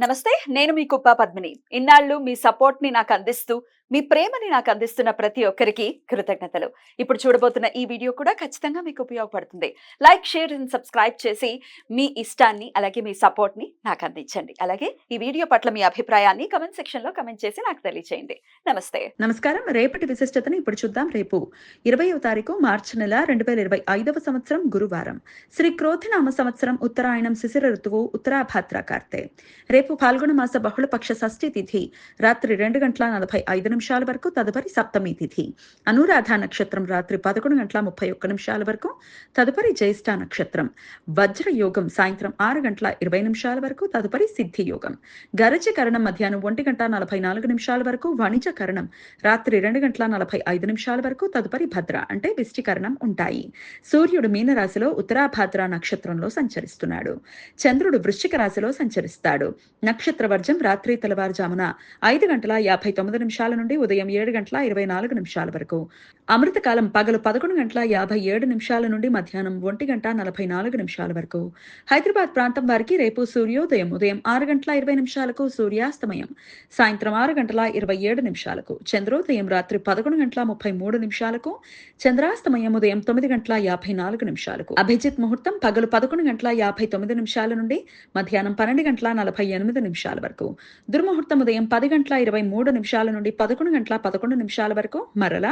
నమస్తే. నేను మీ కుప్ప పద్మిని. ఇన్నాళ్ళు మీ సపోర్ట్‌ని నాకందిస్తూ, మీ ప్రేమని నాకందిస్తున్న ప్రతి ఒక్కరికి కృతజ్ఞతలు. ఇప్పుడు చూడబోతున్న ఈ వీడియో కూడా ఖచ్చితంగా మీకు ఉపయోగపడుతుంది. లైక్, షేర్ అండ్ సబ్స్క్రైబ్ చేసి మీ ఇష్టాన్ని, అలాగే మీ సపోర్ట్‌ని నాకందించండి. అలాగే ఈ వీడియో పట్ల మీ అభిప్రాయాన్ని కామెంట్ సెక్షన్‌లో కామెంట్ చేసి నాకు తెలియచేయండి. నమస్తే. నమస్కారం. రేపటి విశిష్టతను ఇప్పుడు చూద్దాం. రేపు 20వ తారీఖు మార్చి నెల 2025వ సంవత్సరం గురువారం. శ్రీ క్రోధినామ సంవత్సరం ఉత్తరాయణం శిశిర ఋతువు ఉత్తరాభాద్ర కార్తె. రేపు పాల్గొన మాస బహుళపక్ష షష్ఠి తిథి రాత్రి 2:45 వరకు, తదుపరి సప్తమి తిథి. అనురాధ నక్షత్రం రాత్రి 11:31 వరకు, తదుపరి జ్యేష్ఠ నక్షత్రం. వజ్ర యోగం సాయంత్రం 6:20 వరకు, తదుపరి సిద్ధి యోగం. గరజ కరణం మధ్యాహ్నం 1:44 వరకు, వణిజ కరణం రాత్రి 2:45 వరకు, తదుపరి భద్ర అంటే విష్టికరణం ఉంటాయి. సూర్యుడు మీనరాశిలో ఉత్తరాభాద్ర నక్షత్రంలో సంచరిస్తున్నాడు. చంద్రుడు వృశ్చిక రాశిలో సంచరిస్తాడు. నక్షత్ర వర్జం రాత్రి తెల్లవారుజామున 5:59 నుండి ఉదయం 7:24 వరకు. అమృతకాలం పగలు 11:57 నుండి మధ్యాహ్నం 1:44 వరకు. హైదరాబాద్ ప్రాంతం వారికి రేపు సూర్యోదయం ఉదయం 6:20 సూర్యాస్తమయం సాయంత్రం 6:27 చంద్రోదయం రాత్రి 11:33 చంద్రాస్తమయం ఉదయం 9:54 అభిజిత్ ముహూర్తం పగలు 11:59 నుండి మధ్యాహ్నం 12:48 వరకు. దుర్ముహూర్తం ఉదయం 10:23 నుండి 11:11 వరకు, మరలా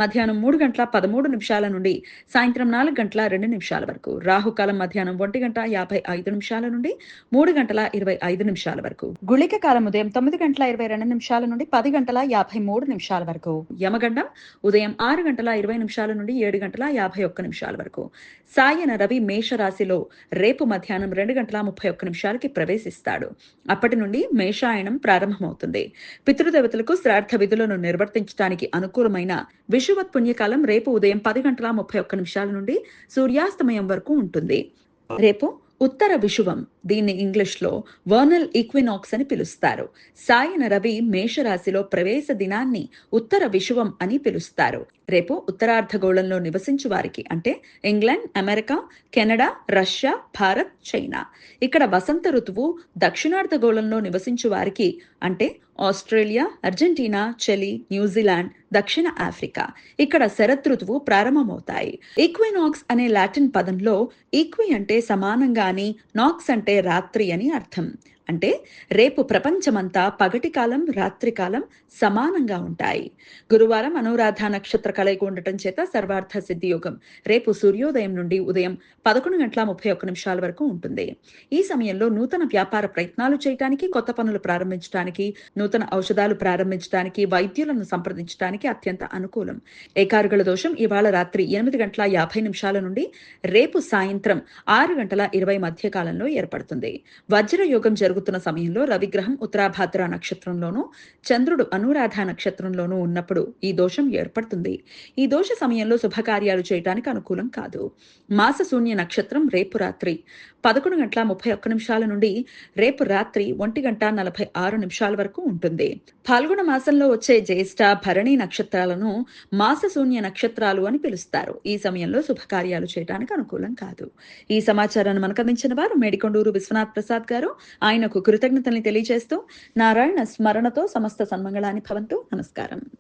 మధ్యాహ్నం 3:13 నుండి సాయంత్రం 4:02 వరకు. రాహుకాలం మధ్యాహ్నం 1:55 నుండి 3:25 వరకు. గుళిక కాలం ఉదయం 9:22 నుండి 10:53 వరకు. యమగండం ఉదయం 6:20 నుండి 7:51 వరకు. సాయన రవి మేషరాశిలో రేపు మధ్యాహ్నం 2:31 ప్రవేశిస్తాడు. అప్పటి నుండి మేషాయనం ప్రారంభమవుతుంది. పితృదేవతలకు శ్రాద్ధ విధులను నిర్వర్తించడానికి అనుకూలమైన విషువత్ పుణ్యకాలం రేపు ఉదయం 10:31 నుండి సూర్యాస్తమయం వరకు ఉంటుంది. రేపు ఉత్తర విషువం, దీన్ని ఇంగ్లీష్లో వర్నల్ ఈక్వినాక్స్ అని పిలుస్తారు. సాయన రవి మేషరాశిలో ప్రవేశ దినాన్ని ఉత్తర విషువం అని పిలుస్తారు. రేపు ఉత్తరార్ధగోళంలో నివసించు వారికి అంటే England, America, Canada, Russia, Bharat, China. ఇక్కడ వసంత ఋతువు దక్షిణార్ధగోళంలో నివసించు వారికి అంటే ఆస్ట్రేలియా, అర్జెంటీనా, చిలీ, న్యూజిలాండ్, దక్షిణ ఆఫ్రికా. ఇక్కడ శరదృతువు ప్రారంభమవుతాయి. ఈక్వినాక్స్ అనే లాటిన్ పదంలో ఈక్వి అంటే సమానంగాని, నాక్స్ అంటే రాత్రి అని అర్థం. అంటే రేపు ప్రపంచమంతా పగటి కాలం, రాత్రి కాలం సమానంగా ఉంటాయి. గురువారం అనురాధ నక్షత్ర కలయిక ఉండటం చేత సర్వార్థ సిద్ధి యోగం రేపు సూర్యోదయం నుండి ఉదయం 11:31 వరకు ఉంటుంది. ఈ సమయంలో నూతన వ్యాపార ప్రయత్నాలు చేయడానికి, కొత్త పనులు ప్రారంభించడానికి, నూతన ఔషధాలు ప్రారంభించడానికి, వైద్యులను సంప్రదించడానికి అత్యంత అనుకూలం. ఏకారుగల దోషం ఇవాళ రాత్రి 8:50 నుండి రేపు సాయంత్రం 6:20 మధ్య కాలంలో ఏర్పడుతుంది. వజ్ర యోగం జరుగుతున్న సమయంలో రవిగ్రహం ఉత్తరాభాద్ర నక్షత్రంలోనూ, చంద్రుడు అనురాధ నక్షత్రంలోనూ ఉన్నప్పుడు ఈ దోషం ఏర్పడుతుంది. ఈ దోష సమయంలో శుభకార్యాలు చేయడానికి అనుకూలం కాదు. మాస శూన్య నక్షత్రం రేపు రాత్రి 11:31 నుండి రేపు రాత్రి 1:46 వరకు ఉంటుంది. పాల్గొన మాసంలో వచ్చే జ్యేష్ఠ, భరణి నక్షత్రాలను మాస శూన్య నక్షత్రాలు అని పిలుస్తారు. ఈ సమయంలో శుభకార్యాలు చేయడానికి అనుకూలం కాదు. ఈ సమాచారాన్ని మనకు అందించిన వారు మేడికొండూరు విశ్వనాథ్ ప్రసాద్ గారు. ఆయనకు కృతజ్ఞతల్ని తెలియజేస్తూ నారాయణ స్మరణతో సమస్త సన్మంగళాని భవంతు. నమస్కారం.